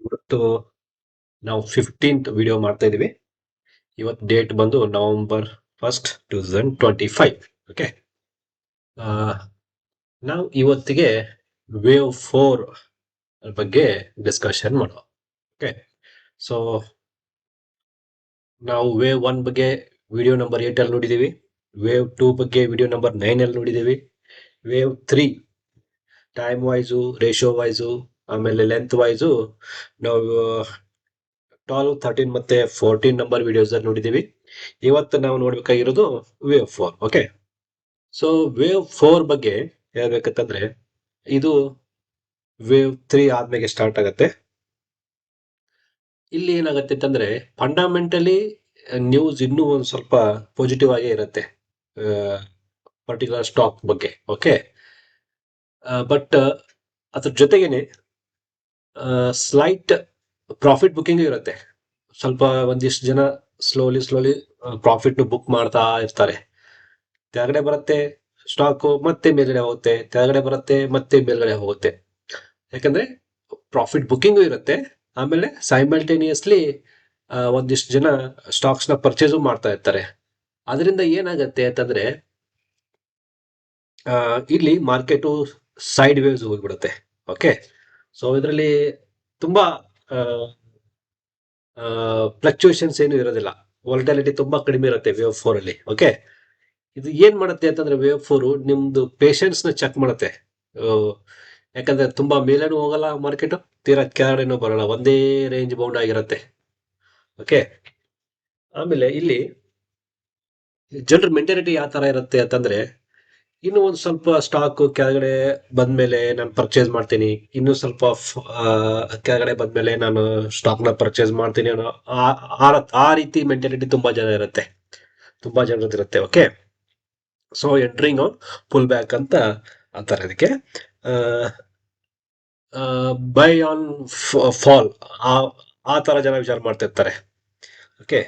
ಇವತ್ತು ನಾವು 15th video ಮಾಡ್ತಾ ಇದೀವಿ. ಇವತ್ತು ಡೇಟ್ ಬಂದು November 1st 2025. ಓಕೆ, ನಾವು ಇವತ್ತಿಗೆ ವೇವ್ 4 ಬಗ್ಗೆ ಡಿಸ್ಕಷನ್ ಮಾಡೋಣ. ಓಕೆ, ಸೊ ನಾವು ವೇವ್ 1 ಬಗ್ಗೆ ವಿಡಿಯೋ ನಂಬರ್ 8 ಅಲ್ಲಿ ನೋಡಿದೀವಿ. ವೇವ್ 2 ಬಗ್ಗೆ ವಿಡಿಯೋ ನಂಬರ್ 9 ಅಲ್ಲಿ ನೋಡಿದೀವಿ. Wave 3 time wise, ratio wise, ಆಮೇಲೆ ಲೆಂತ್ ವೈಸು ನಾವು 12, 13 ಮತ್ತೆ 14 ನಂಬರ್ ವಿಡಿಯೋಸ್ ಅಲ್ಲಿ ನೋಡಿದೀವಿ. ಇವತ್ತು ನಾವು ನೋಡ್ಬೇಕಾಗಿರೋದು ವೇವ್ 4. ಓಕೆ, ಸೊ ವೇವ್ 4 ಬಗ್ಗೆ ಹೇಳ್ಬೇಕಂತಂದ್ರೆ ಇದು ವೇವ್ 3 ಆದ್ಮೇಲೆ ಸ್ಟಾರ್ಟ್ ಆಗತ್ತೆ. ಇಲ್ಲಿ ಏನಾಗತ್ತೆ ಅಂತಂದ್ರೆ ಫಂಡಮೆಂಟಲಿ ನ್ಯೂಸ್ ಇನ್ನೂ ಒಂದ್ ಸ್ವಲ್ಪ ಪಾಸಿಟಿವ್ ಆಗೇ ಇರುತ್ತೆ ಪರ್ಟಿಕ್ಯುಲರ್ ಸ್ಟಾಕ್ ಬಗ್ಗೆ. ಓಕೆ, ಬಟ್ ಅದ್ರ ಜೊತೆಗೇನೆ ಸ್ಲೈಟ್ ಪ್ರಾಫಿಟ್ ಬುಕ್ಕಿಂಗ್ ಇರುತ್ತೆ. ಸ್ವಲ್ಪ ಒಂದಿಷ್ಟು ಜನ ಸ್ಲೋಲಿ ಪ್ರಾಫಿಟ್ ಬುಕ್ ಮಾಡ್ತಾ ಇರ್ತಾರೆ. ಕೆಳಗಡೆ ಬರುತ್ತೆ ಸ್ಟಾಕ್, ಮತ್ತೆ ಮೇಲ್ಗಡೆ ಹೋಗುತ್ತೆ, ಕೆಳಗಡೆ ಬರುತ್ತೆ ಮತ್ತೆ ಮೇಲ್ಗಡೆ ಹೋಗುತ್ತೆ. ಯಾಕಂದ್ರೆ ಪ್ರಾಫಿಟ್ ಬುಕ್ಕಿಂಗು ಇರುತ್ತೆ, ಆಮೇಲೆ ಸೈಮಲ್ಟೇನಿಯಸ್ಲಿ ಒಂದಿಷ್ಟು ಜನ ಸ್ಟಾಕ್ಸ್ ನ ಪರ್ಚೇಸು ಮಾಡ್ತಾ ಇರ್ತಾರೆ. ಅದರಿಂದ ಏನಾಗತ್ತೆ ಅಂತಂದ್ರೆ ಇಲ್ಲಿ ಮಾರ್ಕೆಟು ಸೈಡ್ ವೇವ್ಸ್ ಹೋಗ್ಬಿಡುತ್ತೆ. ಓಕೆ, ಸೊ ಇದರಲ್ಲಿ ತುಂಬಾ ಫ್ಲಕ್ಚುಯೇಷನ್ಸ್ ಏನು ಇರೋದಿಲ್ಲ, ವಾಲಟಾಲಿಟಿ ತುಂಬಾ ಕಡಿಮೆ ಇರುತ್ತೆ ವೇವ್ 4 ಅಲ್ಲಿ. ಓಕೆ, ಇದು ಏನ್ ಮಾಡುತ್ತೆ ಅಂತಂದ್ರೆ ವೇವ್ 4 ನಿಮ್ದು ಪೇಷನ್ಸ್ ನ ಚೆಕ್ ಮಾಡುತ್ತೆ. ಯಾಕಂದ್ರೆ ತುಂಬಾ ಮೇಲೇನು ಹೋಗಲ್ಲ ಮಾರ್ಕೆಟ್, ತೀರಾ ಕೆಳಗಡೆನೂ ಬರಲ್ಲ, ಒಂದೇ ರೇಂಜ್ ಬೌಂಡ್ ಆಗಿರುತ್ತೆ. ಓಕೆ, ಆಮೇಲೆ ಇಲ್ಲಿ ಜನರ ಮೆಂಟಾಲಿಟಿ ಯಾವ ತರ ಇರುತ್ತೆ ಅಂತಂದ್ರೆ ಇನ್ನು ಒಂದ್ ಸ್ವಲ್ಪ ಸ್ಟಾಕ್ ಕೆಳಗಡೆ ಬಂದ್ಮೇಲೆ ನಾನು ಪರ್ಚೇಸ್ ಮಾಡ್ತೀನಿ, ಇನ್ನು ಸ್ವಲ್ಪ ಕೆಳಗಡೆ ಬಂದ್ಮೇಲೆ ನಾನು ಸ್ಟಾಕ್ ನ ಪರ್ಚೇಸ್ ಮಾಡ್ತೀನಿ ಅನ್ನೋ ಆ ರೀತಿ ಮೆಂಟಾಲಿಟಿ ತುಂಬಾ ಜನ ಇರುತ್ತೆ, ತುಂಬಾ ಜನರದಿರುತ್ತೆ. Okay, so entering pull back ಅಂತ ಅಂತಾರೆ ಅದಕ್ಕೆ. ಬೈ ಆನ್ ಫಾಲ್ ಆ ತರ ಜನ ವಿಚಾರ ಮಾಡ್ತಿರ್ತಾರೆ. ಓಕೆ,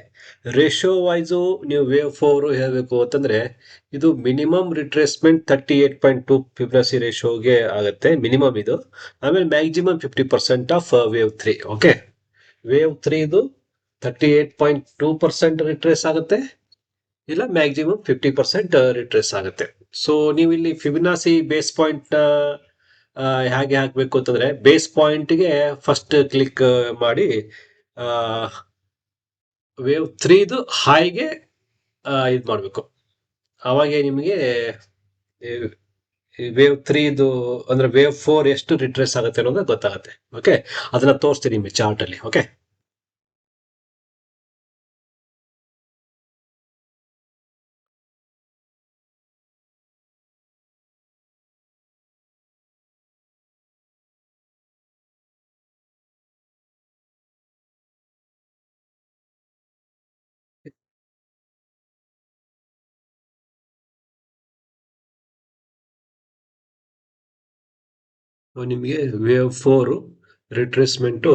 ರೇಷಿಯೋ ವೈಸು ನೀವು ವೇವ್ 4 ಹೇಳ್ಬೇಕು ಅಂತಂದ್ರೆ ಇದು ಮಿನಿಮಮ್ ರಿಟ್ರೇಸ್ಮೆಂಟ್ 38.2 ಫಿಬ್ರಸಿ ರೇಷಿಯೋಗೆ ಆಗುತ್ತೆ, ಮಿನಿಮಮ್ ಇದು. ಆಮೇಲೆ maximum 50% of wave 3. Okay, wave 3 ಇದು 38.2% ರಿಟ್ರೇಸ್ ಆಗುತ್ತೆ, ಇಲ್ಲ ಮ್ಯಾಕ್ಸಿಮಮ್ 50% ರಿಟ್ರೇಸ್ ಆಗುತ್ತೆ. ಸೊ ನೀವು ಇಲ್ಲಿ ಫಿಬಿನಾಸಿ ಬೇಸ್ ಪಾಯಿಂಟ್ ಹೇಗೆ ಹಾಕ್ಬೇಕು ಅಂತಂದ್ರೆ ಬೇಸ್ ಪಾಯಿಂಟ್ಗೆ ಫಸ್ಟ್ ಕ್ಲಿಕ್ ಮಾಡಿ ವೇವ್ 3 ಹೈಗೆ ಇದು ಮಾಡಬೇಕು. ಅವಾಗೆ ನಿಮಗೆ ವೇವ್ 3 ಅಂದ್ರೆ ವೇವ್ 4 ಎಷ್ಟು ರಿಟ್ರೇಸ್ ಆಗುತ್ತೆ ಅನ್ನೋದು ಗೊತ್ತಾಗುತ್ತೆ. ಓಕೆ, ಅದನ್ನ ತೋರಿಸ್ತೀನಿ ನಿಮಗೆ ಚಾರ್ಟ್ ಅಲ್ಲಿ. ಓಕೆ, ನಿಮಗೆ ವೇವ್ 4 ರಿಟ್ರೇಸ್ಮೆಂಟ್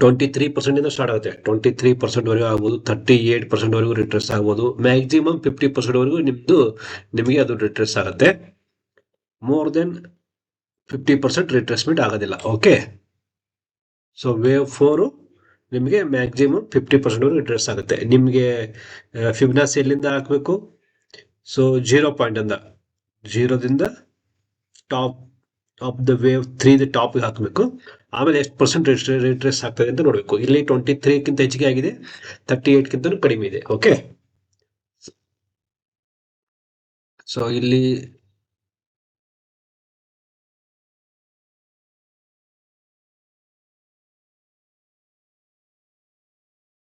23% ಇಂದ ಸ್ಟಾರ್ಟ್ ಆಗುತ್ತೆ. 23% ವರೆಗೂ ಆಗ್ಬೋದು, 38% ವರೆಗೂ ರಿಟ್ರೇಸ್ ಆಗ್ಬೋದು, ಮ್ಯಾಕ್ಸಿಮಮ್ 50% ವರೆಗೂ ನಿಮಗೆ ಅದು ರಿಟ್ರೇಸ್ ಆಗುತ್ತೆ. ಮೋರ್ ದೆನ್ 50% ರಿಟ್ರೇಸ್ಮೆಂಟ್ ಆಗೋದಿಲ್ಲ. ಓಕೆ, ಸೊ ವೇವ್ 4 ನಿಮಗೆ ಮ್ಯಾಕ್ಸಿಮಮ್ 50% ವರೆಗೂ ರಿಟ್ರೇಸ್ ಆಗುತ್ತೆ. ನಿಮಗೆ ಫಿಬ್ನಾಸಿ ಎಲ್ಲಿಂದ ಹಾಕಬೇಕು? ಸೊ 0 ಪಾಯಿಂಟ್ ಅಂದ, 0ದಿಂದ top of the wave 3 top ಹಾಕಬೇಕು. ಆಮೇಲೆ ಎಷ್ಟು ಪರ್ಸೆಂಟ್ ರಿಟ್ರೇಸ್ ಆಗ್ತದೆ ಅಂತ ನೋಡಬೇಕು. ಇಲ್ಲಿ 23ಕ್ಕಿಂತ ಹೆಚ್ಚಿಗೆ ಆಗಿದೆ, 38ಕ್ಕಿಂತ ಕಡಿಮೆ ಇದೆ. ಓಕೆ, ಸೊ ಇಲ್ಲಿ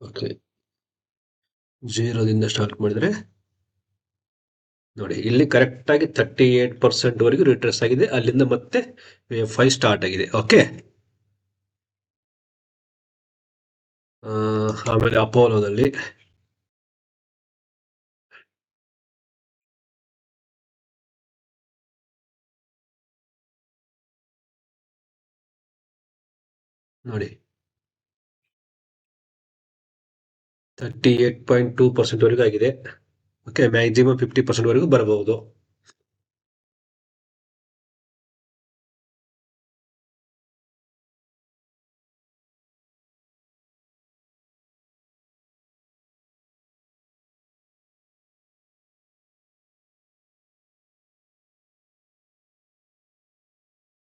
ಓಕೆ 0ದಿಂದ ಸ್ಟಾರ್ಟ್ ಮಾಡಿದ್ರೆ ನೋಡಿ, ಇಲ್ಲಿ ಕರೆಕ್ಟ್ ಆಗಿ 38% ವರೆಗೂ ರಿಟ್ರೇಸ್ ಆಗಿದೆ. ಅಲ್ಲಿಂದ ಮತ್ತೆ ವೇವ್ 5 ಸ್ಟಾರ್ಟ್ ಆಗಿದೆ. ಓಕೆ, ಆಮೇಲೆ ಅಪೋಲೋದಲ್ಲಿ ನೋಡಿ 38.2% ವರೆಗೂ ಆಗಿದೆ. ಓಕೆ, ಮ್ಯಾಕ್ಸಿಮಮ್ 50% ವರೆಗೂ ಬರಬಹುದು.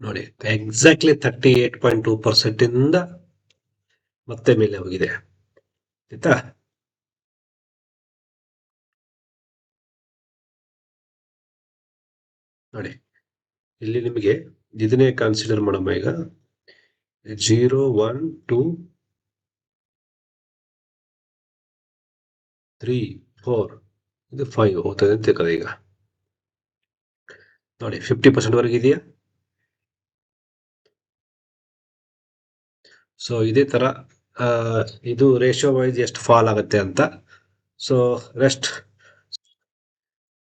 ನೋಡಿ ಎಕ್ಸಾಕ್ಟ್ಲಿ 38.2% ಇಂದ ಮತ್ತೆ ಮೇಲೆ ಹೋಗಿದೆ ಆಯ್ತಾ. ನೋಡಿ ಇಲ್ಲಿ ನಿಮಗೆ ಇದನ್ನೇ ಕನ್ಸಿಡರ್ ಮಾಡಮ್ಮ ಈಗ 0 1 2 3 4 ಇದು 5 ಹೋಗ್ತದೆ ಅಂತ ತಿಳ್ಕೊಳ್ಳಿ. ಈಗ ನೋಡಿ 50% ವರೆಗೆ ಇದೆಯಾ. ಸೊ ಇದೇ ತರ ಇದು ರೇಷಿಯೋ ವೈಸ್ ಎಷ್ಟು ಫಾಲ್ ಆಗುತ್ತೆ ಅಂತ. ಸೊ ರೆಸ್ಟ್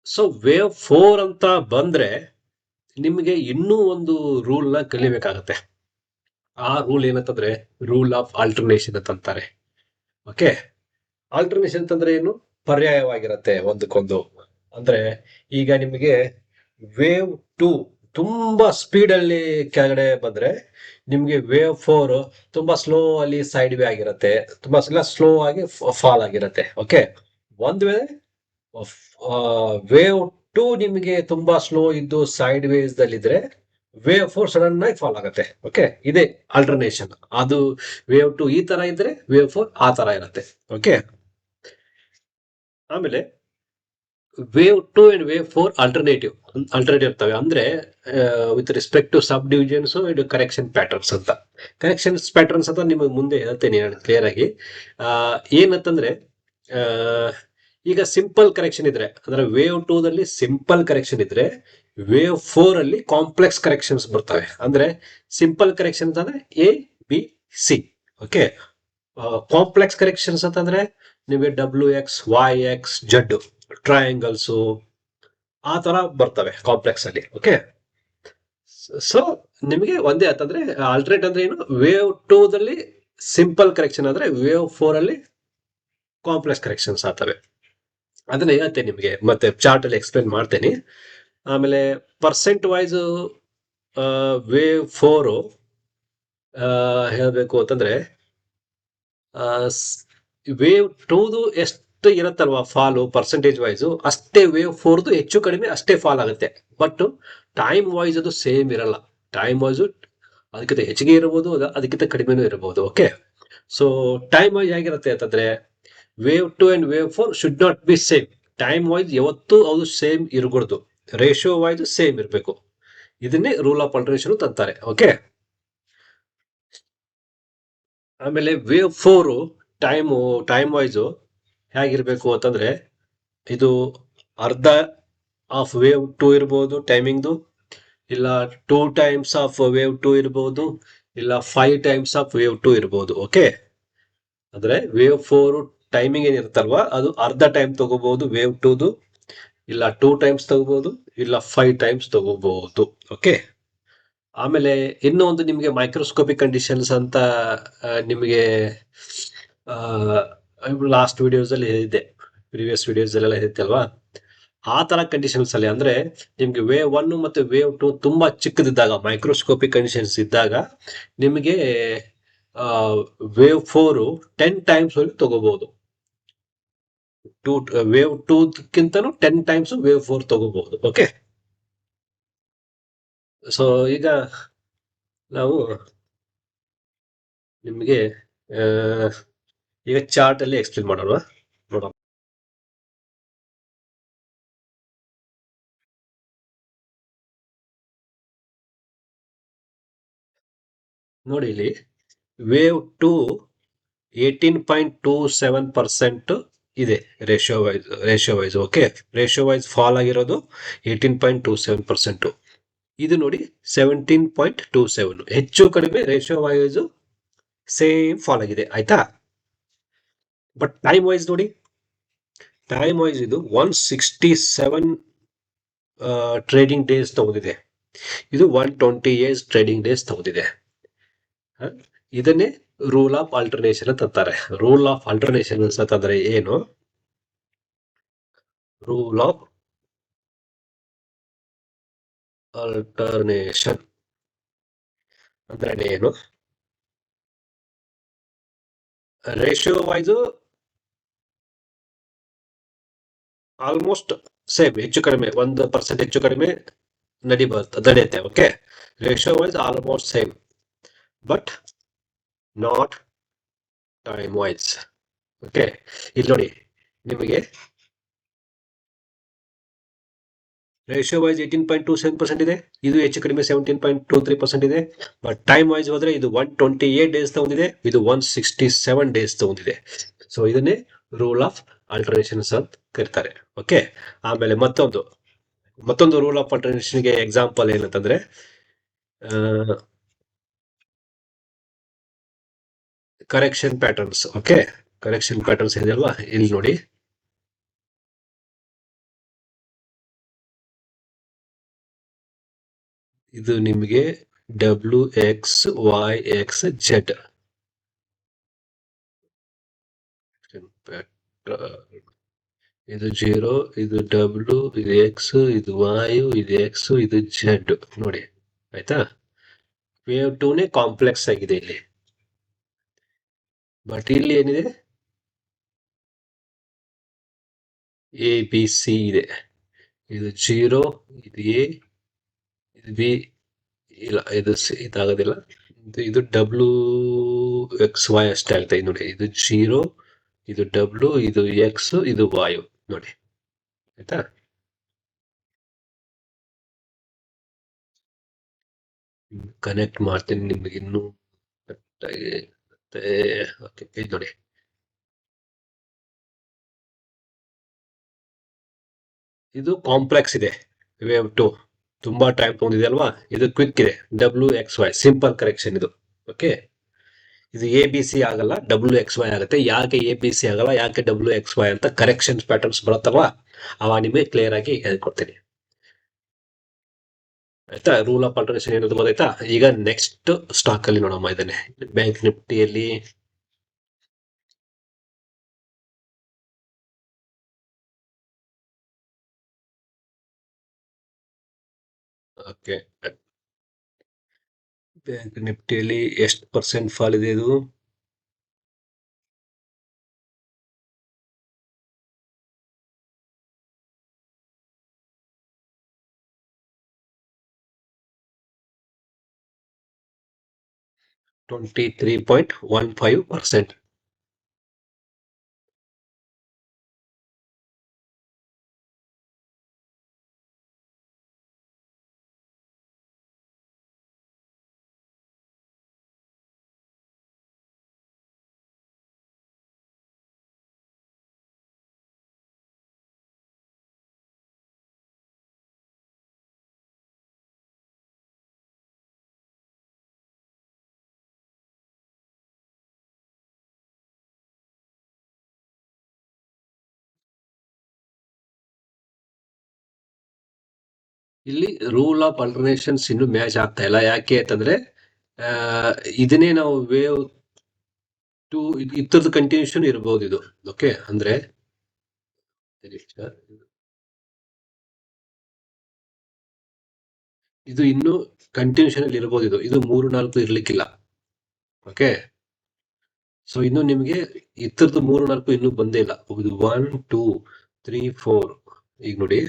ಸೊ ವೇವ್ 4 ಅಂತ ಬಂದ್ರೆ ನಿಮಗೆ ಇನ್ನೂ ಒಂದು ರೂಲ್ ನ ಕಲಿಬೇಕಾಗತ್ತೆ. ಆ ರೂಲ್ ಏನಂತಂದ್ರೆ ರೂಲ್ ಆಫ್ ಆಲ್ಟರ್ನೇಷನ್ ಅಂತಾರೆ. ಓಕೆ, ಆಲ್ಟರ್ನೇಷನ್ ಅಂತಂದ್ರೆ ಏನು? ಪರ್ಯಾಯವಾಗಿರತ್ತೆ ಒಂದಕ್ಕೊಂದು. ಅಂದ್ರೆ ಈಗ ನಿಮಗೆ ವೇವ್ 2 ತುಂಬಾ ಸ್ಪೀಡ್ ಅಲ್ಲಿ ಕೆಳಗಡೆ ಬಂದ್ರೆ ನಿಮ್ಗೆ ವೇವ್ 4 ತುಂಬಾ ಸ್ಲೋ ಅಲ್ಲಿ ಸೈಡ್ ವೇ ಆಗಿರತ್ತೆ, ತುಂಬಾ ಸ್ಲೋ ಆಗಿ ಫಾಲ್ ಆಗಿರತ್ತೆ. ಓಕೆ, ಒಂದ್ ವೇಳೆ ವೇವ್ 2 ನಿಮಗೆ ತುಂಬಾ ಸ್ಲೋ ಇದ್ದು ಸೈಡ್ ವೇಸ್ ದಲ್ಲಿದ್ರೆ ವೇವ್ 4 ಸಡನ್ ಆಗಿ ಫಾಲ್ ಆಗುತ್ತೆ. ಓಕೆ, ಇದೇ ಆಲ್ಟರ್ನೇಷನ್. ಅದು ವೇವ್ 2 ಈ ತರ ಇದ್ರೆ ವೇವ್ 4 ಆ ತರ ಇರುತ್ತೆ. ಓಕೆ, ಆಮೇಲೆ ವೇವ್ 2 ಅಂಡ್ ವೇವ್ 4 ಆಲ್ಟರ್ನೇಟಿವ್ ಇರ್ತವೆ. ಅಂದ್ರೆ with respect to subdivisions ಇದು ಕರೆಕ್ಷನ್ ಪ್ಯಾಟರ್ನ್ಸ್ ಅಂತ. ಕರೆಕ್ಷನ್ಸ್ ಪ್ಯಾಟರ್ನ್ಸ್ ಅಂತ ನಿಮಗೆ ಮುಂದೆ ಹೇಳ್ತೇನೆ ಕ್ಲಿಯರ್ ಆಗಿ. ಏನಂತಂದ್ರೆ ಆ, ಈಗ ಸಿಂಪಲ್ ಕರೆಕ್ಷನ್ ಇದ್ರೆ, ಅಂದ್ರೆ ವೇವ್ 2 ದಲ್ಲಿ ಸಿಂಪಲ್ ಕರೆಕ್ಷನ್ ಇದ್ರೆ ವೇವ್ 4 ಅಲ್ಲಿ ಕಾಂಪ್ಲೆಕ್ಸ್ ಕರೆಕ್ಷನ್ಸ್ ಬರ್ತವೆ. ಅಂದ್ರೆ ಸಿಂಪಲ್ ಕರೆಕ್ಷನ್ ಅಂತಂದ್ರೆ A B C. Okay, complex corrections ಅಂತಂದ್ರೆ ನಿಮಗೆ WX, YX, Z ಟ್ರಯಾಂಗಲ್ಸ್ ಆ ತರ ಬರ್ತವೆ ಕಾಂಪ್ಲೆಕ್ಸ್ ಅಲ್ಲಿ. ಓಕೆ, ಸೊ ನಿಮಗೆ ಒಂದೇ ಅಂತಂದ್ರೆ ಆಲ್ಟರ್ನೇಟ್ ಅಂದ್ರೆ ಏನು? ವೇವ್ 2 ದಲ್ಲಿ ಸಿಂಪಲ್ ಕರೆಕ್ಷನ್ ಆದ್ರೆ ವೇವ್ 4 ಅಲ್ಲಿ ಕಾಂಪ್ಲೆಕ್ಸ್ ಕರೆಕ್ಷನ್ಸ್ ಆಗ್ತವೆ. ಅದನ್ನ ಹೇಳ್ತೇನೆ ನಿಮಗೆ, ಮತ್ತೆ ಚಾರ್ಟ್ ಅಲ್ಲಿ ಎಕ್ಸ್ಪ್ಲೇನ್ ಮಾಡ್ತೇನೆ. ಆಮೇಲೆ ಪರ್ಸೆಂಟ್ ವೈಸ್ ವೇವ್ 4 ಹೇಳ್ಬೇಕು ಅಂತಂದ್ರೆ ವೇವ್ 2 ಎಷ್ಟು ಇರುತ್ತಲ್ವಾ ಫಾಲು ಪರ್ಸೆಂಟೇಜ್ ವೈಸ್, ಅಷ್ಟೇ ವೇವ್ 4 ಹೆಚ್ಚು ಕಡಿಮೆ ಅಷ್ಟೇ ಫಾಲ್ ಆಗುತ್ತೆ. ಬಟ್ ಟೈಮ್ ವೈಸ್ ಅದು ಸೇಮ್ ಇರಲ್ಲ. ಟೈಮ್ ವೈಸ್ ಅದಕ್ಕಿಂತ ಹೆಚ್ಚಿಗೆ ಇರಬಹುದು, ಅದಕ್ಕಿಂತ ಕಡಿಮೆನೂ ಇರಬಹುದು. ಓಕೆ, ಸೊ ಟೈಮ್ ವೈಸ್ ಹೇಗಿರುತ್ತೆ ಅಂತಂದ್ರೆ wave 2 and wave 4 should not be same. Time wise ಯಾವತ್ತೂ ಅದು ಸೇಮ್ ಇರಕೂಡದು, ರೇಷಿಯೋ ವೈಸ್ ಸೇಮ್ ಇರಬೇಕು. ಇದನ್ನೇ ರೂಲ್ ಆಫ್ ಆಲ್ಟರ್ನೇಷನ್ ಅಂತಾರೆ. ಓಕೆ, ಆಮೇಲೆ ವೇವ್ 4 ಟೈಮ್ ವೈಸ್ ಹೇಗಿರ್ಬೇಕು ಅಂತಂದ್ರೆ ಇದು ಅರ್ಧ ಆಫ್ ವೇವ್ 2 ಇರ್ಬೋದು ಟೈಮಿಂಗ್ದು, ಇಲ್ಲ 2 ಟೈಮ್ಸ್ ಆಫ್ ವೇವ್ 2 ಇರ್ಬೋದು, ಇಲ್ಲ 5 ಟೈಮ್ಸ್ ಆಫ್ ವೇವ್ 2 ಇರ್ಬೋದು. ಓಕೆ, ಅಂದ್ರೆ ವೇವ್ 4 ಟೈಮಿಂಗ್ ಏನಿರುತ್ತಲ್ವಾ ಅದು ಅರ್ಧ ಟೈಮ್ ತಗೋಬಹುದು ವೇವ್ 2ದು, ಇಲ್ಲ 2 ಟೈಮ್ಸ್ ತಗೋಬಹುದು, ಇಲ್ಲ 5 ಟೈಮ್ಸ್ ತಗೋಬಹುದು. ಓಕೆ, ಆಮೇಲೆ ಇನ್ನೂ ಒಂದು ನಿಮಗೆ ಮೈಕ್ರೋಸ್ಕೋಪಿಕ್ ಕಂಡೀಷನ್ಸ್ ಅಂತ ನಿಮಗೆ ಲಾಸ್ಟ್ ವಿಡಿಯೋಸ್ ಅಲ್ಲಿ ಹೇಳಿದ್ದೆ, ಪ್ರೀವಿಯಸ್ ವಿಡಿಯೋಸ್ ಅಲ್ಲೆಲ್ಲ ಹೇಳಿದ್ದೆ ಅಲ್ವಾ. ಆ ತರ ಕಂಡೀಷನ್ಸ್ ಅಲ್ಲಿ ಅಂದ್ರೆ ನಿಮ್ಗೆ ವೇವ್ 1 ಮತ್ತೆ ವೇವ್ 2 ತುಂಬಾ ಚಿಕ್ಕದಿದ್ದಾಗ, ಮೈಕ್ರೋಸ್ಕೋಪಿಕ್ ಕಂಡೀಷನ್ಸ್ ಇದ್ದಾಗ ನಿಮಗೆ ವೇವ್ 4 10 ಟೈಮ್ಸ್ ತಗೋಬಹುದು. ವೇವ್ 2 10 ಟೈಮ್ಸ್ ವೇವ್ 4 ತಗೋಬಹುದು. ಓಕೆ, ಸೊ ಈಗ ನಾವು ನಿಮಗೆ ಈಗ ಚಾರ್ಟ್ ಅಲ್ಲಿ ಎಕ್ಸ್ಪ್ಲೇನ್ ಮಾಡೋಣ. ನೋಡೋಣ, ನೋಡಿ ಇಲ್ಲಿ ವೇವ್ 2 18.27% ಇದೆ ratio wise. Okay, ratio wise fall ಆಗಿರೋದು 18.27%. ಇದು ನೋಡಿ 17.27, ಹೆಚ್ಚು ಕಡಿಮೆ ರೇಷಿಯೋ ವೈಸ್ ಸೇಮ್ ಫಾಲ್ ಆಗಿದೆ. ಆಯ್ತಾ, ಬಟ್ ಟೈಮ್ ವೈಸ್ ನೋಡಿ, ಟೈಮ್ ವೈಸ್ ಇದು 167 ಟ್ರೇಡಿಂಗ್ ಡೇಸ್ ತಗೊಂಡಿದೆ, ಇದು 120 years ಟ್ರೇಡಿಂಗ್ ಡೇಸ್ ತಗೊಂಡಿದೆ. ಇದನ್ನೇ ರೂಲ್ ಆಫ್ ಆಲ್ಟರ್ನೇಷನ್ ಅಂತಾರೆ. ರೂಲ್ ಆಫ್ ಆಲ್ಟರ್ನೇಷನ್ ಅಂತಂದ್ರೆ ಏನು? ರೂಲ್ ಆಫ್ ಆಲ್ಟರ್ನೇಷನ್ ಅಂದ್ರೆ ಏನು? ರೇಷಿಯೋ ವೈಸ್ ಆಲ್ಮೋಸ್ಟ್ ಸೇಮ್, ಹೆಚ್ಚು ಕಡಿಮೆ 1% ಹೆಚ್ಚು ಕಡಿಮೆ ನಡೆಯುತ್ತೆ. Okay, ratio wise almost same, but not time wise. Okay, ಇಲ್ಲಿ ನೋಡಿ ನಿಮಗೆ ರೇಷಿಯೋ ವೈಸ್ 18.27% ಇದೆ, ಇದು ಹೆಚ್ಚು ಕಡಿಮೆ 17.23% ಇದೆ. ಬಟ್ ಟೈಮ್ ವೈಸ್ ಹೋದ್ರೆ ಇದು 128 ಡೇಸ್ ತಗೊಂಡಿದೆ, ಇದು 167 ಡೇಸ್ ತಗೊಂಡಿದೆ. ಸೊ ಇದನ್ನೇ ರೂಲ್ ಆಫ್ ಆಲ್ಟರ್ನೇಷನ್ಸ್ ಅಂತ ಕರೀತಾರೆ. ಓಕೆ, ಆಮೇಲೆ ಮತ್ತೊಂದು ರೂಲ್ ಆಫ್ ಆಲ್ಟರ್ನೇಷನ್ಗೆ ಎಕ್ಸಾಂಪಲ್ ಏನಂತಂದ್ರೆ correction patterns. Okay, correction patterns ಇದೆಯಲ್ವಾ, ಇಲ್ಲಿ ನೋಡಿ ಇದು ನಿಮಗೆ WX, Y, X, Z ಇದು 0, ಇದು W, ಇದು X, ಇದು Y, ಇದು X, ಇದು Z ನೋಡಿ. ಆಯ್ತಾ, ವೇವ್ 2ನೇ ಕಾಂಪ್ಲೆಕ್ಸ್ ಆಗಿದೆ ಇಲ್ಲಿ, ಬಟ್ ಇಲ್ಲಿ ಏನಿದೆ ABC ಇದೆ. ಇದು 0, ಇದು A, ಇದು B, ಇಲ್ಲ ಇದು ಇದಾಗೋದಿಲ್ಲ. ಇದು WXY ಅಷ್ಟೇ ಆಗ್ತಾ ಇದೆ ನೋಡಿ. ಇದು 0, ಇದು W, ಇದು X, ಇದು Y ನೋಡಿ. ಆಯ್ತಾ, ಕನೆಕ್ಟ್ ಮಾಡ್ತೀನಿ ನಿಮ್ಗೆ ಇನ್ನೂ ಓಕೆ, ನೋಡಿ ಇದು ಕಾಂಪ್ಲೆಕ್ಸ್ ಇದೆ. ವೇವ್ 2 ತುಂಬಾ ಟೈಮ್ ತಗೊಂಡಿದೆ ಅಲ್ವಾ, ಇದು ಕ್ವಿಕ್ ಇದೆ. WXY ಸಿಂಪಲ್ ಕರೆಕ್ಷನ್ ಇದು. ಓಕೆ, ಇದು ABC ಆಗಲ್ಲ, WXY ಆಗುತ್ತೆ. ಯಾಕೆ ABC ಆಗಲ್ಲ, ಯಾಕೆ WXY ಅಂತ ಕರೆಕ್ಷನ್ ಪ್ಯಾಟರ್ನ್ಸ್ ಬರುತ್ತಲ್ವಾ, ಅವ ನಿಮಗೆ ಕ್ಲಿಯರ್ ಆಗಿ ಹೇಳ್ಕೊಡ್ತೀನಿ. ಆಯ್ತಾ, ರೂಲ್ ಆಫ್ ಆಲ್ಟರ್ನೇಷನ್ ಏನದು ಗೊತ್ತಾಯ್ತಾ. ಈಗ ನೆಕ್ಸ್ಟ್ ಸ್ಟಾಕ್ ಅಲ್ಲಿ ನೋಡೋಣ. ಇದನ್ನೇ ಬ್ಯಾಂಕ್ ನಿಫ್ಟಿಯಲ್ಲಿ ಓಕೆ, ಬ್ಯಾಂಕ್ ನಿಫ್ಟಿಯಲ್ಲಿ ಎಷ್ಟು ಪರ್ಸೆಂಟ್ ಫಾಲ್ ಇದೆ ಇದು? $23.15. ಇಲ್ಲಿ ರೂಲ್ ಆಫ್ ಆಲ್ಟರ್ನೇಷನ್ಸ್ ಇನ್ನು ಮ್ಯಾಚ್ ಆಗ್ತಾ ಇಲ್ಲ. ಯಾಕೆ ಅಂತಂದ್ರೆ ಇದನ್ನೇ ನಾವು ವೇವ್ 2 ಇದ್ರದ್ದು ಕಂಟಿನ್ಯೂಷನ್ ಇರಬಹುದು ಇದು. ಓಕೆ, ಅಂದ್ರೆ ಇದು ಇನ್ನು ಕಂಟಿನ್ಯೂಷನ್ ಅಲ್ಲಿ ಇರಬಹುದು. ಇದು 3-4 ಇರ್ಲಿಕ್ಕಿಲ್ಲ. ಓಕೆ, ಸೊ ಇನ್ನು ನಿಮಗೆ ಇತರದ್ದು 3-4 ಇನ್ನೂ ಬಂದೇ ಇಲ್ಲ. ಇದು 1, 2, 3, 4. ಈಗ ನೋಡಿ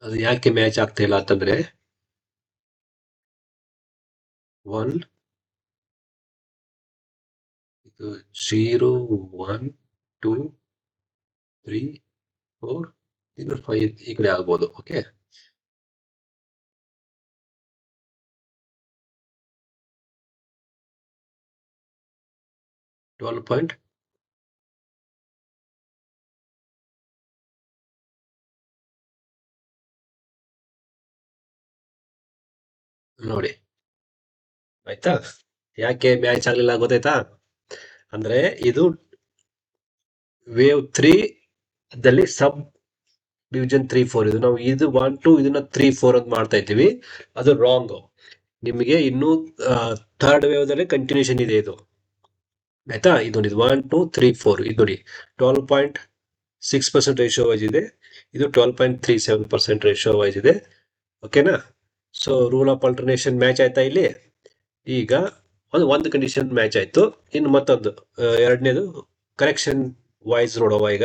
ಅದು ಯಾಕೆ ಮ್ಯಾಚ್ ಆಗ್ತಾ ಇಲ್ಲ ಅಂತಂದ್ರೆ 1, ಇದು 0, 1, 2, 3, 4, ಇದು 5 ಈ ಕಡೆ ಆಗ್ಬೋದು. ಓಕೆ, ನೋಡಿ ಆಯ್ತಾ. ಯಾಕೆ ಮ್ಯಾಚ್ ಆಗ್ಲಿಲ್ಲ ಗೊತ್ತಾಯ್ತಾ. ಅಂದ್ರೆ ಇದು ವೇವ್ 3 ದಲ್ಲಿ ಸಬ್ ಡಿವಿಷನ್ 3-4 ಇದು ನಾವು ಇದು 1-2 ಇದನ್ನ 3-4 ಅಂತ ಮಾಡ್ತಾ ಇದ್ದೀವಿ. ಅದು ರಾಂಗ್. ನಿಮಗೆ ಇನ್ನು ಥರ್ಡ್ ವೇವ್ ದಲ್ಲಿ ಕಂಟಿನ್ಯೂಷನ್ ಇದೆ ಇದು. ಆಯ್ತಾ, ಇದು ನೋಡಿ 1, 2, 3, 4 ಇದು ನೋಡಿ 12.6% ರೇಷಿಯೋ ವೈಸ್ ಇದೆ. ಇದು 12.37% ರೇಷಿಯೋ ವೈಸ್ ಇದೆ. ಓಕೆನಾ, so rule of alternation match ಆಯ್ತಾ ಇಲ್ಲಿ. ಈಗ ಒಂದು ಕಂಡೀಷನ್ ಮ್ಯಾಚ್ ಆಯ್ತು. ಇನ್ನು ಮತ್ತೊಂದು ಎರಡನೇದು ಕರೆಕ್ಷನ್ ವೈಸ್ ನೋಡುವ. ಈಗ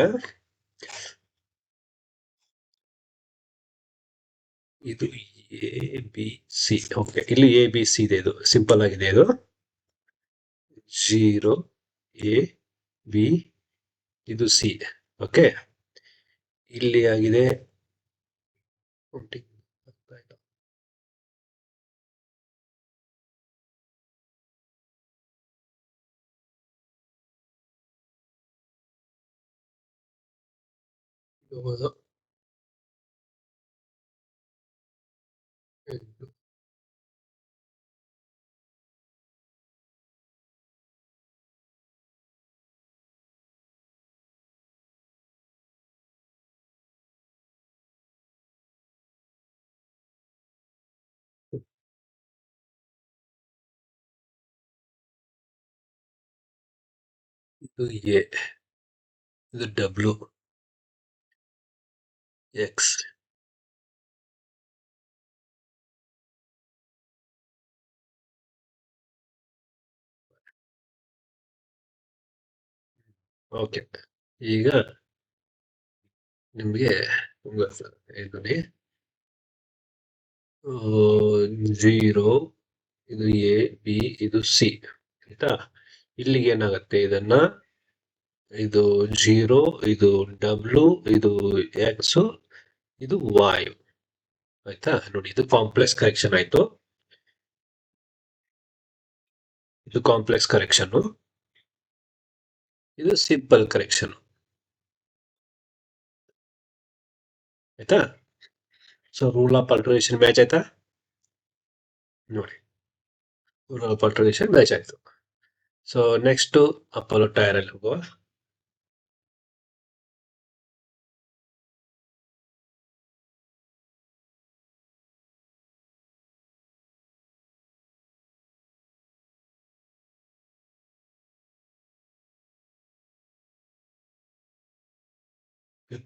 ಇದು ಎ ಬಿ ಸಿ. ಓಕೆ, ಇಲ್ಲಿ ಎ ಬಿ ಸಿ ಇದೆ. ಇದು ಸಿಂಪಲ್ ಆಗಿದೆ. ಇದು 0 ಎ ಬಿ, ಇದು ಸಿ. ಓಕೆ, ಇಲ್ಲಿ ಆಗಿದೆ. ಇದು ಎ, ಇದು ಡಬ್ಲ್ಯೂ ಎಕ್ಸ್. ಓಕೆ, ಈಗ ನಿಮಗೆ ನೋಡಿ, 0, ಇದು ಎ ಬಿ, ಇದು ಸಿ. ಆಯ್ತಾ, ಇಲ್ಲಿಗೆ ಏನಾಗುತ್ತೆ, ಇದು 0, ಇದು ಡಬ್ಲ್ಯೂ, ಇದು ಎಕ್ಸ್, ಇದು ವೈ. ಆಯ್ತಾ, ನೋಡಿ, ಇದು ಕಾಂಪ್ಲೆಕ್ಸ್ ಕರೆಕ್ಷನ್ ಆಯ್ತು. ಇದು ಕಾಂಪ್ಲೆಕ್ಸ್ ಕರೆಕ್ಷನ್, ಇದು ಸಿಂಪಲ್ ಕರೆಕ್ಷನ್. ಆಯ್ತಾ, so rule of alternation match ಆಯ್ತಾ ನೋಡಿ. ರೂಲ್ ಆಫ್ ಆಲ್ಟರ್ನೇಷನ್ ಮ್ಯಾಚ್ ಆಯ್ತು. ಸೊ ನೆಕ್ಸ್ಟ್ ಅಪೋಲೋ ಟೈರ್ ಅಲ್ಲಿ ಹೋಗುವ.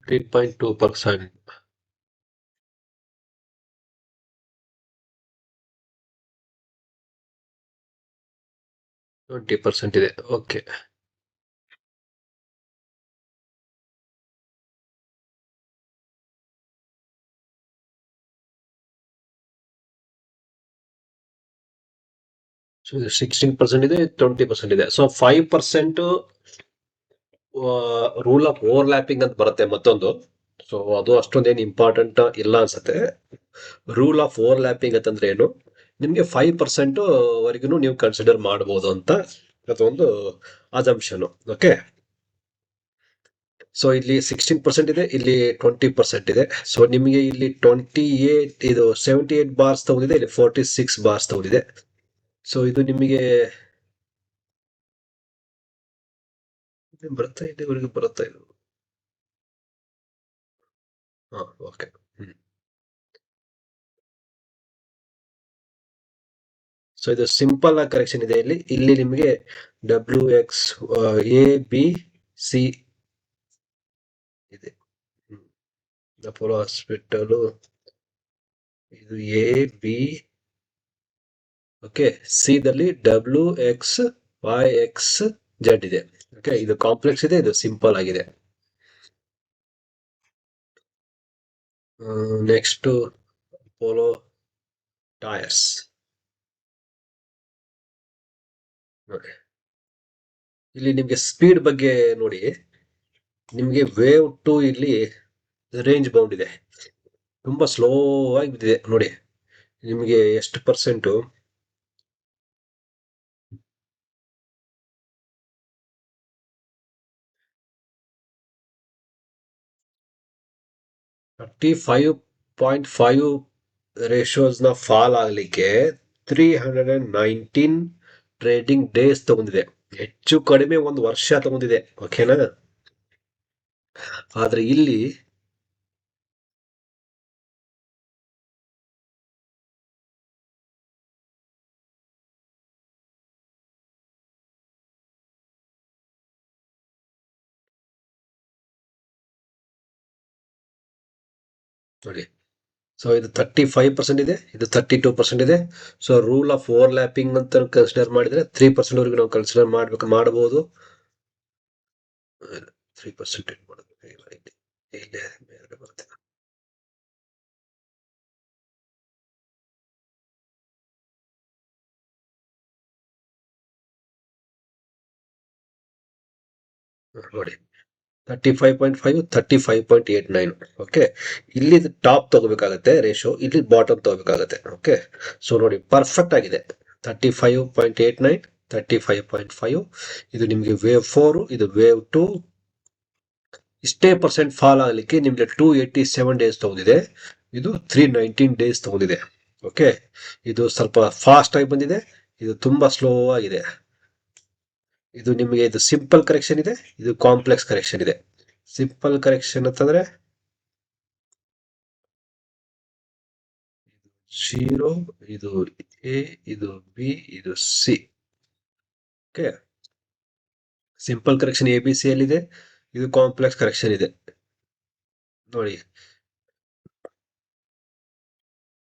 $15.2%. 20% ಇದೆ. ಓಕೆ, ಸೊ 16% ಇದೆ, 20% ಇದೆ. ಸೊ 5% ರೂಲ್ ಆಫ್ ಓವರ್ಲ್ಯಾಪಿಂಗ್ ಅಂತ ಬರುತ್ತೆ ಮತ್ತೊಂದು. ಸೊ ಅದು ಅಷ್ಟೊಂದೇನು ಇಂಪಾರ್ಟೆಂಟ್ ಇಲ್ಲ ಅನ್ಸುತ್ತೆ. ರೂಲ್ ಆಫ್ ಓವರ್ಲ್ಯಾಪಿಂಗ್ ಅಂತಂದ್ರೆ ಏನು, ನಿಮ್ಗೆ 5% ವರೆಗೂ ನೀವು ಕನ್ಸಿಡರ್ ಮಾಡಬಹುದು ಅಂತ ಅದೊಂದು ಅಸಂಪ್ಷನ್. ಓಕೆ, ಸೊ ಇಲ್ಲಿ 16% ಇದೆ, ಇಲ್ಲಿ 20% ಇದೆ. ಸೊ ನಿಮಗೆ ಇಲ್ಲಿ 28, ಇದು 78 ಬಾರ್ಸ್ ತಗೊಂಡಿದೆ, ಇಲ್ಲಿ 46 ಬಾರ್ಸ್ ತಗೊಂಡಿದೆ. ಸೊ ಇದು ನಿಮಗೆ ಬರುತ್ತಾ, ಇಲ್ಲಿವರೆಗೂ ಬರುತ್ತಾ ಇದು? ಹಾ, ಓಕೆ. ಸೊ ಇದು ಸಿಂಪಲ್ ಆಗಿ ಕರೆಕ್ಷನ್ ಇದೆ. ಇಲ್ಲಿ ನಿಮಗೆ W X A B C ಇದೆ. ಅಪೋಲೋ ಹಾಸ್ಪಿಟಲ್, ಇದು ಎ ಬಿ, ಓಕೆ. ಸಿ ದಲ್ಲಿ W X Y X Z ಇದೆ. ಓಕೆ, ಇದು ಕಾಂಪ್ಲೆಕ್ಸ್ ಇದೆ, ಇದು ಸಿಂಪಲ್ ಆಗಿದೆ. ನೆಕ್ಸ್ಟ್ ಅಪೋಲೋ ಟೈರ್ಸ್ ನೋಡಿ. ಇಲ್ಲಿ ನಿಮ್ಗೆ ಸ್ಪೀಡ್ ಬಗ್ಗೆ ನೋಡಿ, ನಿಮ್ಗೆ ವೇವ್ 2 ಇಲ್ಲಿ ರೇಂಜ್ ಬೌಂಡ್ ಇದೆ, ತುಂಬಾ ಸ್ಲೋ ಆಗಿ ಬಿದ್ದಿದೆ ನೋಡಿ. ನಿಮ್ಗೆ ಎಷ್ಟು ಪರ್ಸೆಂಟ್? 35.5 ರೇಷಿಯೋಸ್ ನ ಫಾಲ್ ಆಗ್ಲಿಕ್ಕೆ 319 ಟ್ರೇಡಿಂಗ್ ಡೇಸ್ ತಗೊಂಡಿದೆ. ಹೆಚ್ಚು ಕಡಿಮೆ 1 ವರ್ಷ ತಗೊಂಡಿದೆ. ಓಕೆನಾ, ಆದ್ರೆ ಇಲ್ಲಿ ನೋಡಿ, ಸೊ ಇದು 35% ಇದೆ, ಇದು 32% ಇದೆ. ಸೊ ರೂಲ್ ಆಫ್ ಓವರ್ಲ್ಯಾಪಿಂಗ್ ಅಂತ ಕನ್ಸಿಡರ್ ಮಾಡಿದ್ರೆ 3% ವರೆಗೂ ನಾವು ಕನ್ಸಿಡರ್ ಮಾಡಬಹುದು. 3% ಮಾಡಬೇಕು. ನೋಡಿ 35.5 35.89. ಓಕೆ, ಇಲ್ಲಿ ಟಾಪ್ ತಗೋಬೇಕಾಗತ್ತೆ ರೇಷೋ, ಇಲ್ಲಿ ಬಾಟಮ್ ತಗೋಬೇಕಾಗತ್ತೆ. ಓಕೆ, ಸೊ ನೋಡಿ ಪರ್ಫೆಕ್ಟ್ ಆಗಿದೆ. 35.89, 35.5. ಇದು ನಿಮಗೆ ವೇವ್ 4, ಇದು ವೇವ್ 2. ಇಷ್ಟೇ ಪರ್ಸೆಂಟ್ ಫಾಲ್ ಆಗಲಿಕ್ಕೆ ನಿಮಗೆ 287 ಡೇಸ್ ತಗೊಂಡಿದೆ, ಇದು 319 ಡೇಸ್ ತಗೊಂಡಿದೆ. ಓಕೆ, ಇದು ಸ್ವಲ್ಪ ಫಾಸ್ಟ್ ಆಗಿ ಬಂದಿದೆ, ಇದು ತುಂಬಾ ಸ್ಲೋ ಆಗಿದೆ. ಇದು ನಿಮಗೆ ಇದು ಸಿಂಪಲ್ ಕರೆಕ್ಷನ್ ಇದೆ, ಇದು ಕಾಂಪ್ಲೆಕ್ಸ್ ಕರೆಕ್ಷನ್ ಇದೆ. ಸಿಂಪಲ್ ಕರೆಕ್ಷನ್ ಅಂತಂದ್ರೆ 0, ಇದು ಎ, ಇದು ಬಿ, ಇದು C. Okay, simple correction A B C ಅಲ್ಲಿ ಇದೆ, ಇದು ಕಾಂಪ್ಲೆಕ್ಸ್ ಕರೆಕ್ಷನ್ ಇದೆ. ನೋಡಿ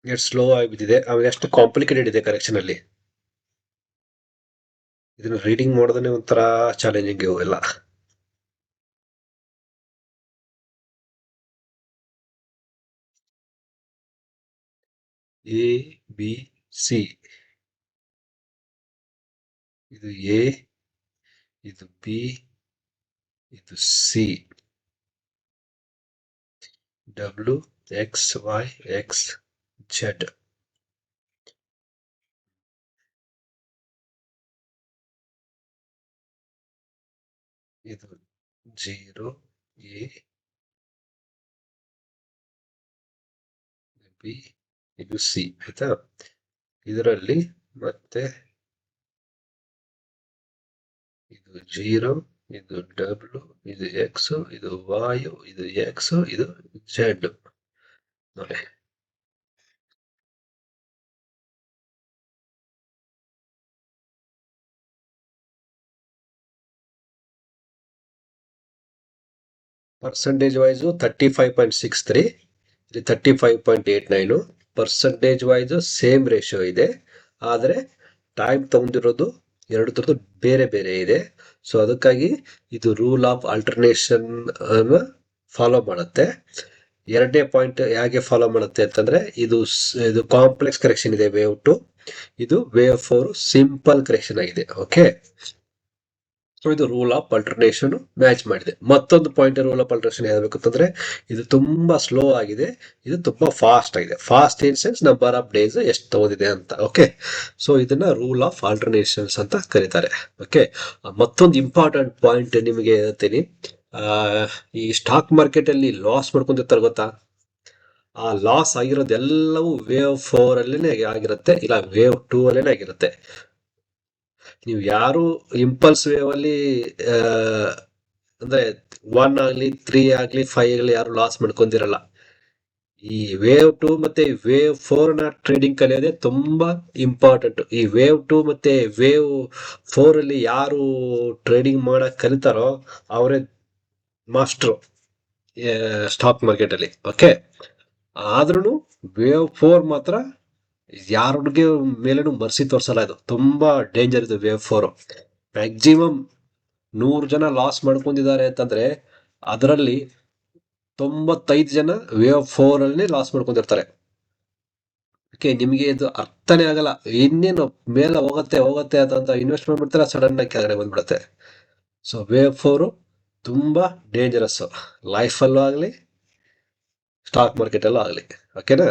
ಎಷ್ಟು ಸ್ಲೋ ಆಗಿ ಬಿದ್ದಿದೆ, ಆಮೇಲೆ ಎಷ್ಟು ಕಾಂಪ್ಲಿಕೇಟೆಡ್ ಇದೆ ಕರೆಕ್ಷನ್ ಅಲ್ಲಿ. ಇದನ್ನ ರೀಡಿಂಗ್ ಮಾಡೋದನ್ನೇ ಒಂಥರ ಚಾಲೆಂಜಿಂಗ್ ಎಲ್ಲ. ಎ ಬಿ ಸಿ, ಇದು ಎ, ಇದು ಬಿ, ಇದು C, W X Y X Z. ಇದು 0 ಎ ಬಿ, ಇದು ಸಿ. ಆಯ್ತಾ, ಇದರಲ್ಲಿ ಮತ್ತೆ ಇದು 0, ಇದು ಡಬ್ಲ್ಯೂ, ಇದು ಎಕ್ಸ್, ಇದು ವಾಯು, ಇದು ಎಕ್ಸ್, ಇದು ಝೆಡ್. ನೋಡಿ ಪರ್ಸೆಂಟೇಜ್ ವೈಸ್ 35.63, ಇಲ್ಲಿ 35.89. ಪರ್ಸೆಂಟೇಜ್ ವೈಸ್ ಸೇಮ್ ರೇಷಿಯೋ ಇದೆ, ಆದರೆ ಟೈಮ್ ತಗೊಂಡಿರೋದು ಎರಡರದ್ದು ಬೇರೆ ಬೇರೆ ಇದೆ. ಸೊ ಅದಕ್ಕಾಗಿ ಇದು ರೂಲ್ ಆಫ್ ಆಲ್ಟರ್ನೇಷನ್ ಫಾಲೋ ಮಾಡುತ್ತೆ. ಎರಡನೇ ಪಾಯಿಂಟ್ ಹೇಗೆ ಫಾಲೋ ಮಾಡುತ್ತೆ ಅಂತಂದ್ರೆ, ಇದು ಕಾಂಪ್ಲೆಕ್ಸ್ ಕರೆಕ್ಷನ್ ಇದೆ ವೇವ್ 2, ಇದು ವೇವ್ 4 ಸಿಂಪಲ್ ಕರೆಕ್ಷನ್ ಆಗಿದೆ. ಓಕೆ, ಸೊ ಇದು ರೂಲ್ ಆಫ್ ಅಲ್ಟರ್ನೇಷನ್ ಮ್ಯಾಚ್ ಮಾಡಿದೆ. ಮತ್ತೊಂದು ಪಾಯಿಂಟ್ ರೂಲ್ ಆಫ್ ಅಲ್ಟರ್ನೇಷನ್ ಹೇಳ್ಬೇಕಂತಂದ್ರೆ, ಇದು ತುಂಬಾ ಸ್ಲೋ ಆಗಿದೆ, ಇದು ತುಂಬಾ ಫಾಸ್ಟ್ ಆಗಿದೆ. Fast in sense number of days ಎಷ್ಟು ತಗೊಂಡಿದೆ ಅಂತ. ಓಕೆ, ಸೊ ಇದನ್ನ ರೂಲ್ ಆಫ್ ಆಲ್ಟರ್ನೇಷನ್ಸ್ ಅಂತ ಕರೀತಾರೆ. ಓಕೆ, ಮತ್ತೊಂದು ಇಂಪಾರ್ಟೆಂಟ್ ಪಾಯಿಂಟ್ ನಿಮಗೆ ಹೇಳ್ತೀನಿ. ಈ ಸ್ಟಾಕ್ ಮಾರ್ಕೆಟ್ ಅಲ್ಲಿ ಲಾಸ್ ಮಾಡ್ಕೊಂಡಿರ್ತಾರೆ ಗೊತ್ತಾ, ಆ ಲಾಸ್ ಆಗಿರೋದೆಲ್ಲವೂ ವೇವ್ 4 ಅಲ್ಲೇನೆ ಆಗಿರುತ್ತೆ, ಇಲ್ಲ ವೇವ್ 2 ಅಲ್ಲೇನೆ ಆಗಿರುತ್ತೆ. ನೀವು ಯಾರು ಇಂಪಲ್ಸ್ ವೇವ್ ಅಲ್ಲಿ ಅಂದ್ರೆ 1 ಆಗ್ಲಿ 3 ಆಗ್ಲಿ 5 ಆಗ್ಲಿ ಯಾರು ಲಾಸ್ ಮಾಡ್ಕೊಂಡಿರಲ್ಲ. ಈ ವೇವ್ 2 ಮತ್ತೆ ವೇವ್ 4 ನ ಟ್ರೇಡಿಂಗ್ ಕಲಿಯೋದೇ ತುಂಬಾ ಇಂಪಾರ್ಟೆಂಟ್. ಈ ವೇವ್ 2 ಮತ್ತೆ ವೇವ್ 4 ಅಲ್ಲಿ ಯಾರು ಟ್ರೇಡಿಂಗ್ ಮಾಡಕ್ ಕಲಿತಾರೋ ಅವರೇ ಮಾಸ್ಟ್ರು ಸ್ಟಾಕ್ ಮಾರ್ಕೆಟ್ ಅಲ್ಲಿ. ಓಕೆ, ಆದ್ರೂ ವೇವ್ 4 ಮಾತ್ರ ಯಾರಿಗೆ ಮೇಲೇನು ಮರ್ಸಿ ತೋರ್ಸಲ್ಲ. ಇದು ತುಂಬಾ ಡೇಂಜರ್ ಇದು ವೇವ್ 4. ಮ್ಯಾಕ್ಸಿಮಮ್ 100 ಜನ ಲಾಸ್ ಮಾಡ್ಕೊಂಡಿದ್ದಾರೆ ಅಂತಂದ್ರೆ ಅದರಲ್ಲಿ 95 ಜನ ವೇವ್ 4 ಅಲ್ಲಿ ಲಾಸ್ ಮಾಡ್ಕೊಂಡಿರ್ತಾರೆ. ಓಕೆ, ನಿಮಗೆ ಇದು ಅರ್ಥನೇ ಆಗಲ್ಲ, ಇನ್ನೇನು ಮೇಲೆ ಹೋಗತ್ತೆ ಹೋಗತ್ತೆ ಅಂತ ಇನ್ವೆಸ್ಟ್ ಮಾಡ್ಬಿಡ್ತಾರೆ, ಸಡನ್ ಆಗಿ ಕೆಳಗಡೆ ಬಂದ್ಬಿಡುತ್ತೆ. ಸೊ ವೇವ್ 4 ತುಂಬಾ ಡೇಂಜರಸ್, ಲೈಫಲ್ಲೂ ಆಗಲಿ ಸ್ಟಾಕ್ ಮಾರ್ಕೆಟ್ ಅಲ್ಲೂ ಆಗಲಿ. ಓಕೆನಾ?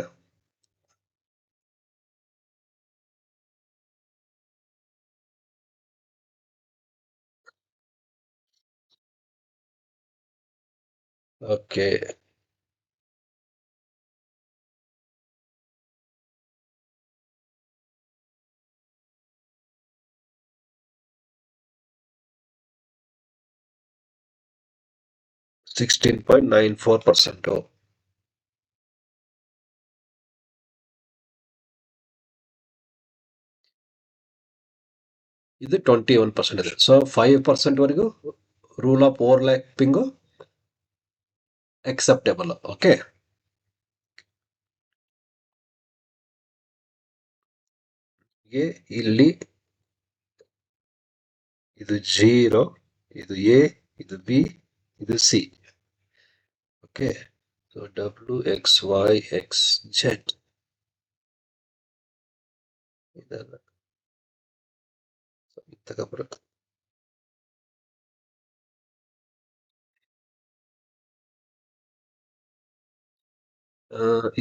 ಓಕೆ, 16.94%. ಇದು 21% ಇದೆ. ಸೊ 5% ವರೆಗೂ rule of overlapping acceptable. Okay, ಇಲ್ಲಿ ಇದು 0, ಇದು ಎ, ಇದು ಬಿ, ಇದು C. Okay, so W X Y X Z ಇದೆಲ್ಲ ತಗೊಬರುತ್ತೆ.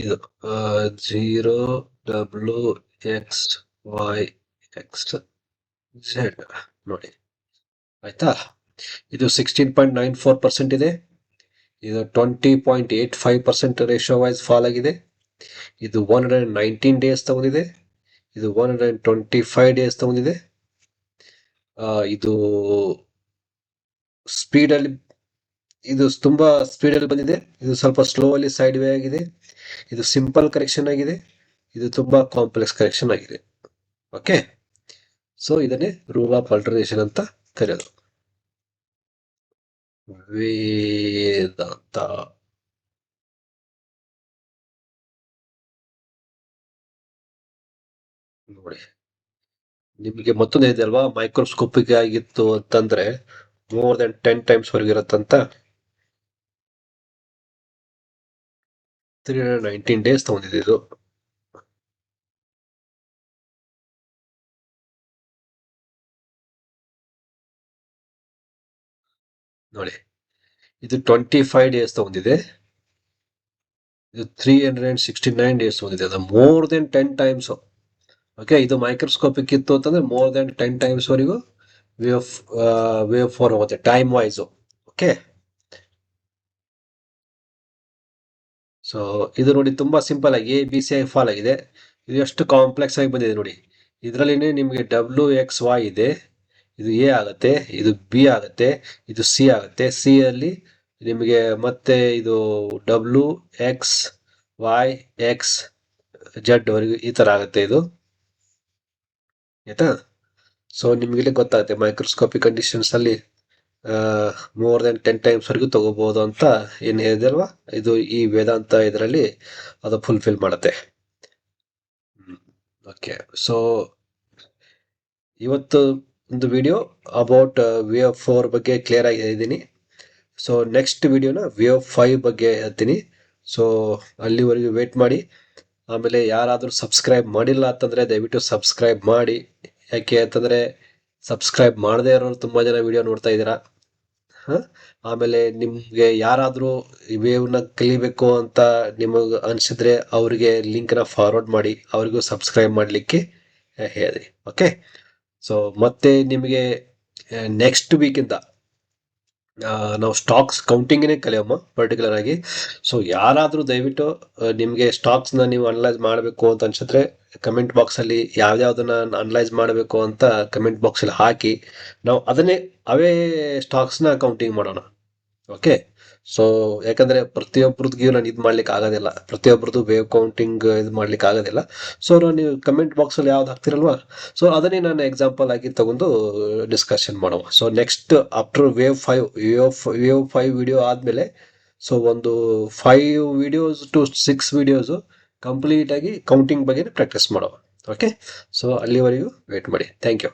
ಇದು 0 WXY X Z ನೋಡಿ ಆಯ್ತಾ. ಇದು 16.94% ಇದೆ. ಇದು 20.85% ರೇಷಿಯೋ ವೈಸ್ ಫಾಲ್ ಆಗಿದೆ. ಇದು 119 ಡೇಸ್ ತಗೊಂಡಿದೆ. ಇದು 125 ಡೇಸ್ ತಗೊಂಡಿದೆ. ಇದು ಸ್ಪೀಡಲ್ಲಿ ಇದು ತುಂಬಾ ಸ್ಪೀಡಲ್ಲಿ ಬಂದಿದೆ. ಇದು ಸ್ವಲ್ಪ ಸ್ಲೋ ಅಲ್ಲಿ ಸೈಡ್ ವೇ ಆಗಿದೆ. ಇದು ಸಿಂಪಲ್ ಕರೆಕ್ಷನ್ ಆಗಿದೆ. ಇದು ತುಂಬಾ ಕಾಂಪ್ಲೆಕ್ಸ್ ಕರೆಕ್ಷನ್ ಆಗಿದೆ. ಓಕೆ, ಸೊ ಇದನ್ನೇ ರೂಲ್ ಆಫ್ ಆಲ್ಟರ್ನೇಷನ್ ಅಂತ ಕರೆಯೋದು. ವೇದಾಂತ ನೋಡಿ, ನಿಮಗೆ ಮತ್ತೊಂದು ಇದೆ ಅಲ್ವಾ, ಮೈಕ್ರೋಸ್ಕೋಪಿಕ್ ಆಗಿತ್ತು ಅಂತಂದ್ರೆ ಮೋರ್ ದೆನ್ 10 ಟೈಮ್ಸ್ ಹೊರಗಿರುತ್ತಂತ. 319 ಡೇಸ್ ತಗೊಂಡಿದೆ ಇದು. ನೋಡಿ, ಇದು 25 ಡೇಸ್ ತಗೊಂಡಿದೆ. ಇದು 369 ಡೇಸ್ ತಗೊಂಡಿದೆ. ಅದು ಮೋರ್ ದೆನ್ 10 ಟೈಮ್ಸ್. ಓಕೆ, ಇದು ಮೈಕ್ರೋಸ್ಕೋಪಿಕ್ ಇತ್ತು ಅಂತಂದ್ರೆ ಮೋರ್ ದೆನ್ 10 ಟೈಮ್ಸ್ ವರೆಗೂ ವೇವ್ ಫಾರ್ ಹೋಗುತ್ತೆ ಟೈಮ್ ವೈಸ್. ಓಕೆ, ಸೊ ಇದು ನೋಡಿ ತುಂಬಾ ಸಿಂಪಲ್ ಆಗಿ ABC ಆಗಿ ಫಾಲ್ ಆಗಿದೆ. ಇದು ಎಷ್ಟು ಕಾಂಪ್ಲೆಕ್ಸ್ ಆಗಿ ಬಂದಿದೆ ನೋಡಿ. ಇದರಲ್ಲಿ ನಿಮಗೆ WXY ಇದೆ, ಇದು A ಆಗುತ್ತೆ, ಇದು B ಆಗುತ್ತೆ, ಇದು C ಆಗುತ್ತೆ. C ಅಲ್ಲಿ ನಿಮಗೆ ಮತ್ತೆ ಇದು WXYXZ ವರೆಗೂ ಈ ತರ ಆಗುತ್ತೆ ಇದು. ಆಯ್ತಾ, ಸೊ ನಿಮ್ಗೆ ಗೊತ್ತಾಗುತ್ತೆ ಮೈಕ್ರೋಸ್ಕೋಪಿಕ್ ಕಂಡೀಷನ್ಸ್ ಅಲ್ಲಿ ಮೋರ್ ದೆನ್ 10 ಟೈಮ್ಸ್ ವರೆಗೂ ತಗೋಬಹುದು ಅಂತ ಏನ್ ಹೇಳಿದೆ ಅಲ್ವಾ. ಇದು ಈ ವೇದಾಂತ ಇದರಲ್ಲಿ ಅದು ಫುಲ್ಫಿಲ್ ಮಾಡುತ್ತೆ. ಓಕೆ, ಸೊ ಇವತ್ತು ಒಂದು ವಿಡಿಯೋ ಅಬೌಟ್ ವೇವ್ 4 ಬಗ್ಗೆ ಕ್ಲಿಯರ್ ಆಗಿ ಹೇಳಿದ್ದೀನಿ. ಸೊ ನೆಕ್ಸ್ಟ್ ವಿಡಿಯೋನ ವೇವ್ 5 ಬಗ್ಗೆ ಹೇಳ್ತೀನಿ. ಸೊ ಅಲ್ಲಿವರೆಗೂ ವೇಟ್ ಮಾಡಿ. ಆಮೇಲೆ ಯಾರಾದರೂ ಸಬ್ಸ್ಕ್ರೈಬ್ ಮಾಡಿಲ್ಲ ಅಂತಂದ್ರೆ ದಯವಿಟ್ಟು ಸಬ್ಸ್ಕ್ರೈಬ್ ಮಾಡಿ. ಯಾಕೆ ಅಂತಂದ್ರೆ ಸಬ್ಸ್ಕ್ರೈಬ್ ಮಾಡದೇ ಇರೋರು ತುಂಬಾ ಜನ ವಿಡಿಯೋ ನೋಡ್ತಾ ಇದ್ದೀರಾ. ಆಮೇಲೆ ನಿಮ್ಗೆ ಯಾರಾದ್ರೂ ವೇವ್ನ ಕಲಿಬೇಕು ಅಂತ ನಿಮಗೆ ಅನ್ಸಿದ್ರೆ ಅವ್ರಿಗೆ ಲಿಂಕ್ನ ಫಾರ್ವರ್ಡ್ ಮಾಡಿ, ಅವ್ರಿಗೂ ಸಬ್ಸ್ಕ್ರೈಬ್ ಮಾಡಲಿಕ್ಕೆ ಹೇಳಿ. ಓಕೆ, ಸೊ ಮತ್ತೆ ನಿಮಗೆ ನೆಕ್ಸ್ಟ್ ವೀಕಿಂದ ನಾವು ಸ್ಟಾಕ್ಸ್ ಕೌಂಟಿಂಗ್ನೇ ಕಲಿಯೋಮ್ಮ ಪರ್ಟಿಕ್ಯುಲರ್ ಆಗಿ. ಸೊ ಯಾರಾದರೂ ದಯವಿಟ್ಟು ನಿಮಗೆ ಸ್ಟಾಕ್ಸ್ನ ನೀವು ಅನಲೈಸ್ ಮಾಡಬೇಕು ಅಂತ ಅನ್ಸಿದ್ರೆ ಕಮೆಂಟ್ ಬಾಕ್ಸಲ್ಲಿ ಯಾವ್ಯಾವ್ದನ್ನ ಅನಲೈಸ್ ಮಾಡಬೇಕು ಅಂತ ಕಮೆಂಟ್ ಬಾಕ್ಸಲ್ಲಿ ಹಾಕಿ, ನಾವು ಅವೇ ಸ್ಟಾಕ್ಸ್ನ ಕೌಂಟಿಂಗ್ ಮಾಡೋಣ. ಓಕೆ, ಸೊ ಯಾಕಂದ್ರೆ ಪ್ರತಿಯೊಬ್ಬರಿಗೂ ನಾನು ಇದು ಮಾಡ್ಲಿಕ್ಕೆ ಆಗೋದಿಲ್ಲ, ಪ್ರತಿಯೊಬ್ಬರದ್ದು ವೇವ್ ಕೌಂಟಿಂಗ್ ಇದು ಮಾಡ್ಲಿಕ್ಕೆ ಆಗೋದಿಲ್ಲ. ಸೊ ನೀವು ಕಮೆಂಟ್ ಬಾಕ್ಸಲ್ಲಿ ಯಾವ್ದು ಹಾಕ್ತಿರಲ್ವಾ, ಸೊ ಅದನ್ನೇ ನಾನು ಎಕ್ಸಾಂಪಲ್ ಆಗಿ ತಗೊಂಡು ಡಿಸ್ಕಷನ್ ಮಾಡುವ. So next after wave 5 video ಆದ್ಮೇಲೆ ಸೊ ಒಂದು 5 ವಿಡಿಯೋಸ್ to 6 ವಿಡಿಯೋಸ್ ಕಂಪ್ಲೀಟ್ ಆಗಿ ಕೌಂಟಿಂಗ್ ಬಗ್ಗೆ ಪ್ರಾಕ್ಟೀಸ್ ಮಾಡುವ. ಓಕೆ, ಸೊ ಅಲ್ಲಿವರೆಗೂ ವೇಟ್ ಮಾಡಿ. Thank you.